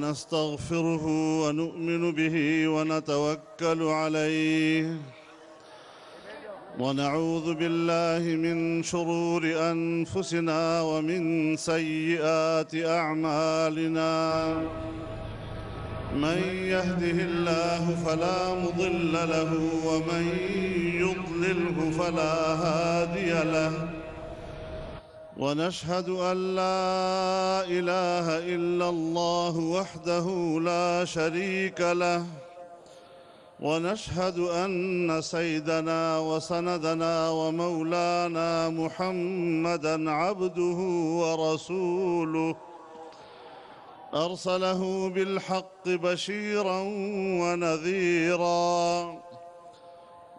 ونستغفره ونؤمن به ونتوكل عليه ونعوذ بالله من شرور أنفسنا ومن سيئات أعمالنا من يهده الله فلا مضل له ومن يضلله فلا هادي له ونشهد أن لا إله إلا الله وحده لا شريك له ونشهد أن سيدنا وسندنا ومولانا محمدًا عبده ورسوله أرسله بالحق بشيرًا ونذيرًا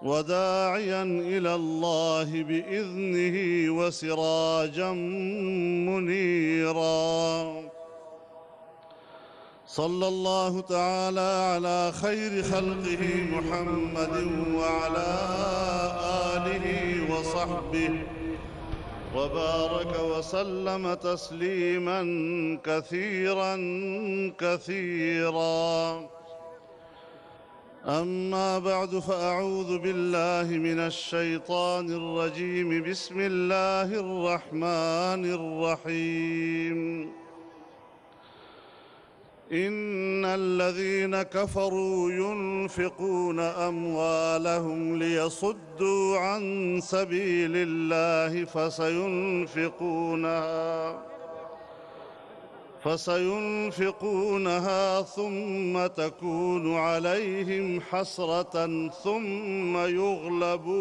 وداعيًا إلى الله بإذنه وسراجًا منيرًا صلى الله تعالى على خير خلقه محمد وعلى آله وصحبه وبارك وسلم تسليماً كثيراً كثيراً أما بعد فأعوذ بالله من الشيطان الرجيم بسم الله الرحمن الرحيم إن الذين كفروا ينفقون أموالهم ليصدوا عن سبيل الله فسينفقونها ثم تكون عليهم حسرة ثم يغلبون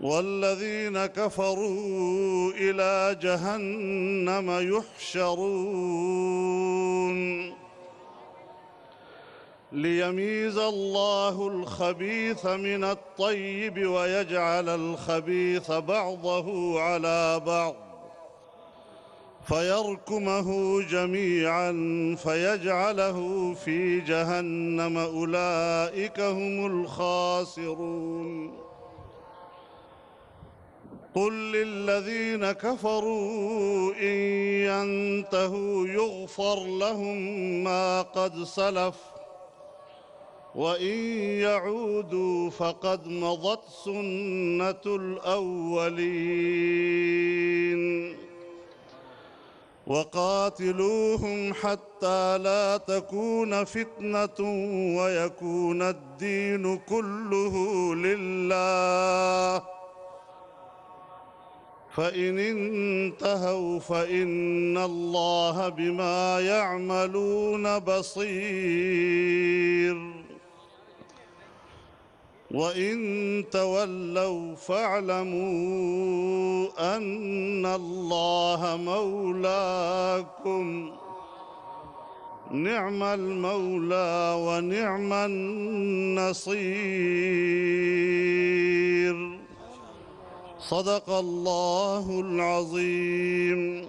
والذين كفروا إلى جهنم يحشرون ليميز الله الخبيث من الطيب ويجعل الخبيث بعضه على بعض فيركمه جميعا فيجعله في جهنم أولئك هم الخاسرون قل للذين كفروا إن ينتهوا يغفر لهم ما قد سلف وإن يعودوا فقد مضت سنة الأولين وقاتلوهم حتى لا تكون فتنة ويكون الدين كله لله فإن انتهوا فإن الله بما يعملون بصير وإن تولوا فاعلموا أن الله مولاكم نعم المولى ونعم النصير صدق الله العظيم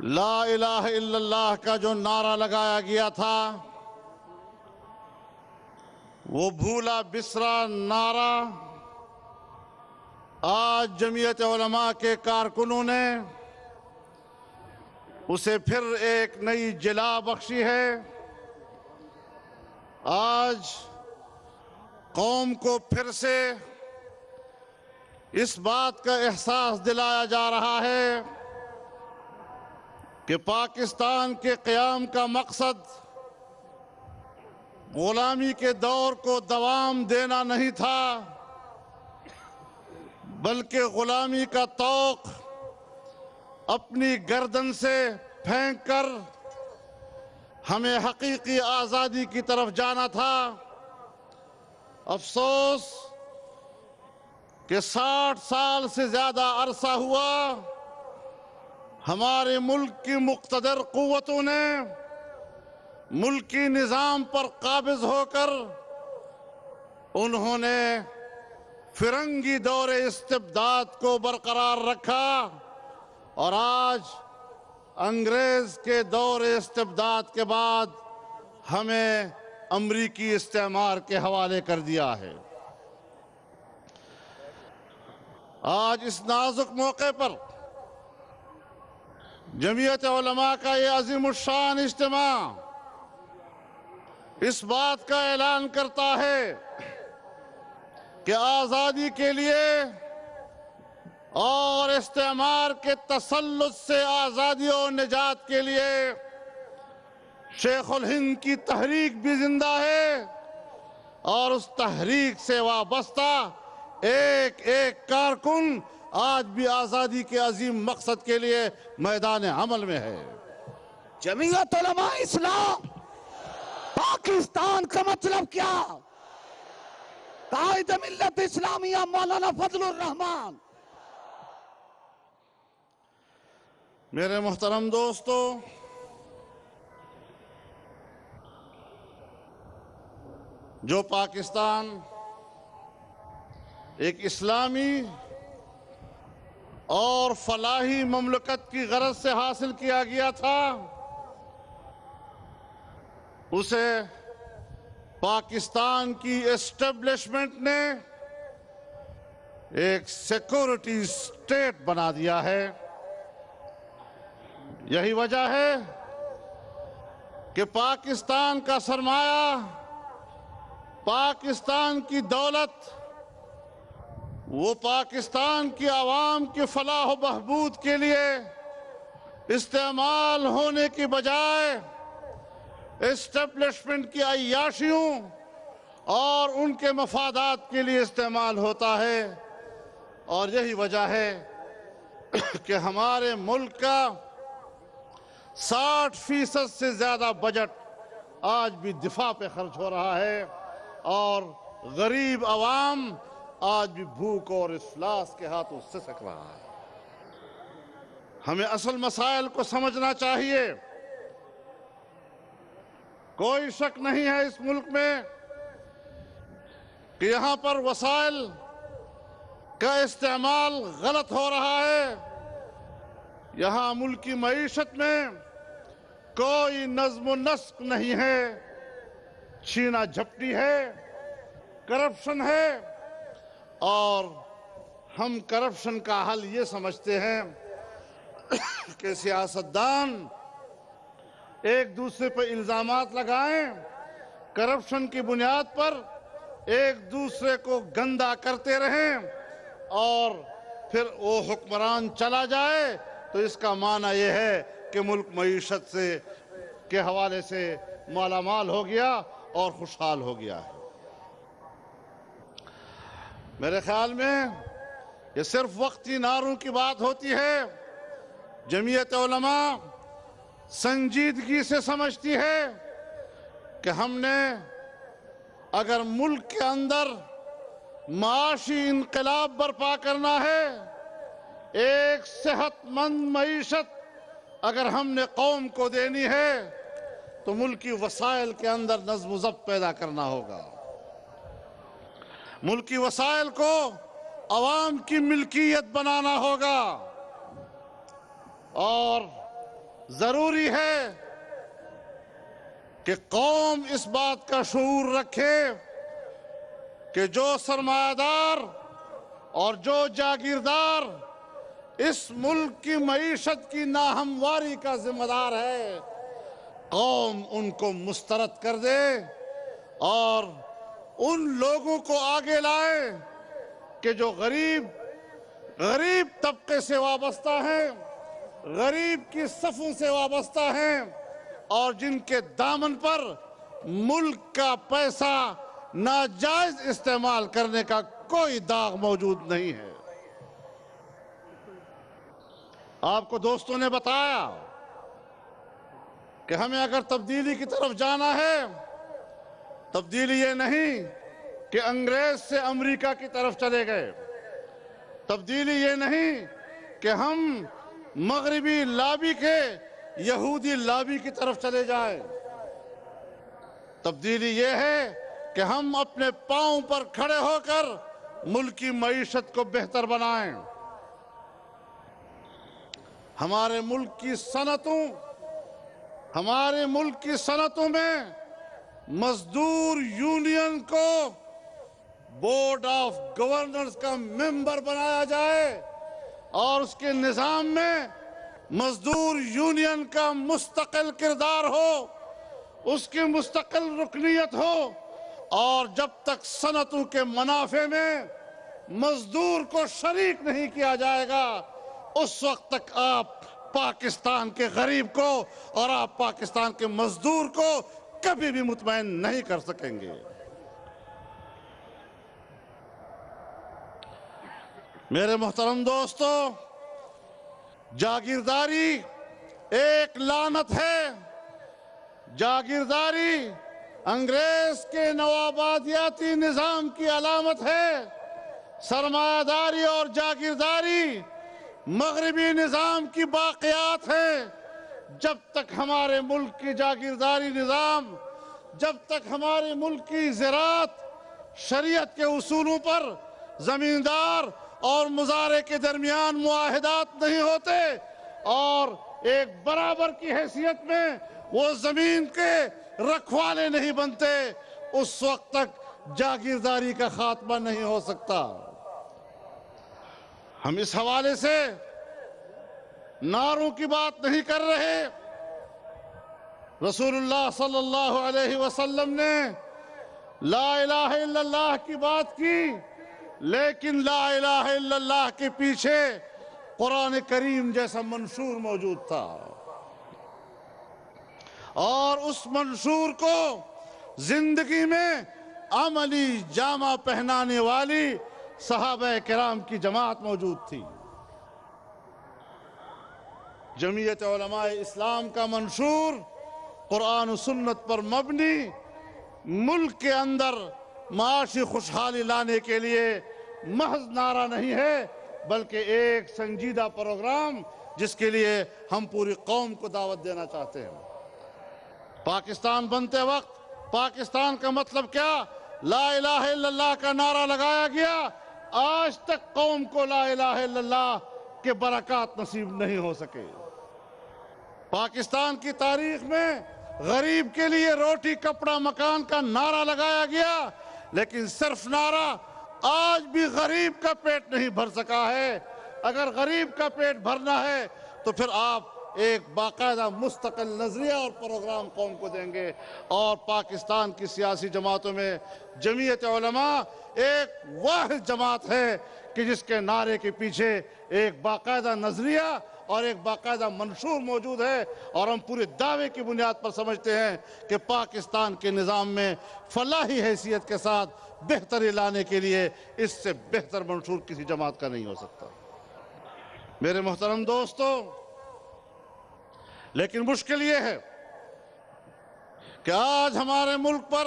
لا الہ الا اللہ کا جو نعرہ لگایا گیا تھا، وہ بھولا بسرا نعرہ آج جمعیت علماء کے کارکنوں نے اسے پھر ایک نئی جلا بخشی ہے۔ آج قوم کو پھر سے اس بات کا احساس دلایا جا رہا ہے کہ پاکستان کے قیام کا مقصد غلامی کے دور کو دوام دینا نہیں تھا، بلکہ غلامی کا طوق اپنی گردن سے پھینک کر ہمیں حقیقی آزادی کی طرف جانا تھا۔ افسوس کہ 60 سال سے زیادہ عرصہ ہوا ہمارے ملک کی مقتدر قوتوں نے ملکی نظام پر قابض ہو کر انہوں نے فرنگی دور استبداد کو برقرار رکھا، اور آج انگریز کے دور استبداد کے بعد ہمیں امریکی استعمار کے حوالے کر دیا ہے۔ آج اس نازک موقع پر جمعیت علماء کا یہ عظیم الشان اجتماع اس بات کا اعلان کرتا ہے کہ آزادی کے لیے اور استعمار کے تسلط سے آزادی اور نجات کے لیے شیخ الہند کی تحریک بھی زندہ ہے، اور اس تحریک سے وابستہ ایک ایک کارکن آج بھی آزادی کے عظیم مقصد کے لیے میدان عمل میں ہے۔ جمعیت علماء اسلام پاکستان کا مطلب کیا؟ قائد ملت اسلامیہ مولانا فضل الرحمان۔ میرے محترم دوستو، جو پاکستان ایک اسلامی اور فلاحی مملکت کی غرض سے حاصل کیا گیا تھا، اسے پاکستان کی اسٹیبلشمنٹ نے ایک سیکورٹی اسٹیٹ بنا دیا ہے۔ یہی وجہ ہے کہ پاکستان کا سرمایہ، پاکستان کی دولت، وہ پاکستان کی عوام کی فلاح و بہبود کے لیے استعمال ہونے کی بجائے اسٹیبلشمنٹ کی عیاشیوں اور ان کے مفادات کے لیے استعمال ہوتا ہے۔ اور یہی وجہ ہے کہ ہمارے ملک کا 60% سے زیادہ بجٹ آج بھی دفاع پہ خرچ ہو رہا ہے، اور غریب عوام آج بھی بھوک اور افلاس کے ہاتھوں سسک رہا ہے۔ ہمیں اصل مسائل کو سمجھنا چاہیے۔ کوئی شک نہیں ہے اس ملک میں کہ یہاں پر وسائل کا استعمال غلط ہو رہا ہے۔ یہاں ملکی معیشت میں کوئی نظم و نسق نہیں ہے، چھینا جھپٹی ہے، کرپشن ہے، اور ہم کرپشن کا حل یہ سمجھتے ہیں کہ سیاستدان ایک دوسرے پر الزامات لگائیں، کرپشن کی بنیاد پر ایک دوسرے کو گندا کرتے رہیں، اور پھر وہ حکمران چلا جائے تو اس کا معنی یہ ہے کہ ملک معیشت سے کے حوالے سے مالا مال ہو گیا اور خوشحال ہو گیا ہے۔ میرے خیال میں یہ صرف وقتی نعروں کی بات ہوتی ہے۔ جمعیت علماء سنجیدگی سے سمجھتی ہے کہ ہم نے اگر ملک کے اندر معاشی انقلاب برپا کرنا ہے، ایک صحت مند معیشت اگر ہم نے قوم کو دینی ہے، تو ملکی وسائل کے اندر نظم و ضبط پیدا کرنا ہوگا۔ ملکی وسائل کو عوام کی ملکیت بنانا ہوگا، اور ضروری ہے کہ قوم اس بات کا شعور رکھے کہ جو سرمایہ دار اور جو جاگیردار اس ملک کی معیشت کی ناہمواری کا ذمہ دار ہے، قوم ان کو مسترد کر دے اور ان لوگوں کو آگے لائے کہ جو غریب طبقے سے وابستہ ہیں، غریب کی صفوں سے وابستہ ہیں اور جن کے دامن پر ملک کا پیسہ ناجائز استعمال کرنے کا کوئی داغ موجود نہیں ہے۔ آپ کو دوستوں نے بتایا کہ ہمیں اگر تبدیلی کی طرف جانا ہے، تبدیلی یہ نہیں کہ انگریز سے امریکہ کی طرف چلے گئے، تبدیلی یہ نہیں کہ ہم مغربی لابی کے یہودی لابی کی طرف چلے جائیں، تبدیلی یہ ہے کہ ہم اپنے پاؤں پر کھڑے ہو کر ملک کی معیشت کو بہتر بنائیں۔ ہمارے ملک کی صنعتوں میں مزدور یونین کو بورڈ آف گورنرز کا ممبر بنایا جائے اور اس کے نظام میں مزدور یونین کا مستقل کردار ہو، اس کی مستقل رکنیت ہو، اور جب تک صنعتوں کے منافع میں مزدور کو شریک نہیں کیا جائے گا، اس وقت تک آپ پاکستان کے غریب کو اور آپ پاکستان کے مزدور کو کبھی بھی مطمئن نہیں کر سکیں گے۔ میرے محترم دوستو، جاگیرداری ایک لعنت ہے، جاگیرداری انگریز کے نوآبادیاتی نظام کی علامت ہے، سرمایہ داری اور جاگیرداری مغربی نظام کی باقیات ہیں۔ جب تک ہمارے ملک کی جاگیرداری نظام، جب تک ہمارے ملک کی زراعت شریعت کے اصولوں پر زمیندار اور مزارع کے درمیان معاہدات نہیں ہوتے اور ایک برابر کی حیثیت میں وہ زمین کے رکھوالے نہیں بنتے، اس وقت تک جاگیرداری کا خاتمہ نہیں ہو سکتا۔ ہم اس حوالے سے نعروں کی بات نہیں کر رہے۔ رسول اللہ صلی اللہ علیہ وسلم نے لا الہ الا اللہ کی بات کی، لیکن لا الہ الا اللہ کے پیچھے قرآن کریم جیسا منشور موجود تھا، اور اس منشور کو زندگی میں عملی جامہ پہنانے والی صحابہ کرام کی جماعت موجود تھی۔ جمعیت علماء اسلام کا منشور قرآن و سنت پر مبنی ملک کے اندر معاشی خوشحالی لانے کے لیے محض نعرہ نہیں ہے، بلکہ ایک سنجیدہ پروگرام جس کے لیے ہم پوری قوم کو دعوت دینا چاہتے ہیں۔ پاکستان بنتے وقت پاکستان کا مطلب کیا؟ لا الہ الا اللہ کا نعرہ لگایا گیا، آج تک قوم کو لا الہ الا اللہ کے برکات نصیب نہیں ہو سکے۔ پاکستان کی تاریخ میں غریب کے لیے روٹی کپڑا مکان کا نعرہ لگایا گیا، لیکن صرف نعرہ آج بھی غریب کا پیٹ نہیں بھر سکا ہے۔ اگر غریب کا پیٹ بھرنا ہے تو پھر آپ ایک باقاعدہ مستقل نظریہ اور پروگرام قوم کو دیں گے، اور پاکستان کی سیاسی جماعتوں میں جمعیت علماء ایک واحد جماعت ہے کہ جس کے نعرے کے پیچھے ایک باقاعدہ نظریہ اور ایک باقاعدہ منشور موجود ہے، اور ہم پورے دعوے کی بنیاد پر سمجھتے ہیں کہ پاکستان کے نظام میں فلاحی حیثیت کے ساتھ بہتری لانے کے لیے اس سے بہتر منشور کسی جماعت کا نہیں ہو سکتا۔ میرے محترم دوستو، لیکن مشکل یہ ہے کہ آج ہمارے ملک پر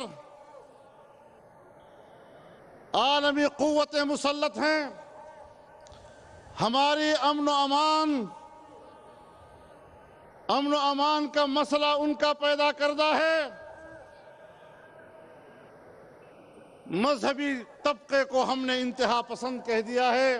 عالمی قوتیں مسلط ہیں، ہماری امن و امان کا مسئلہ ان کا پیدا کردہ ہے۔ مذہبی طبقے کو ہم نے انتہا پسند کہہ دیا ہے،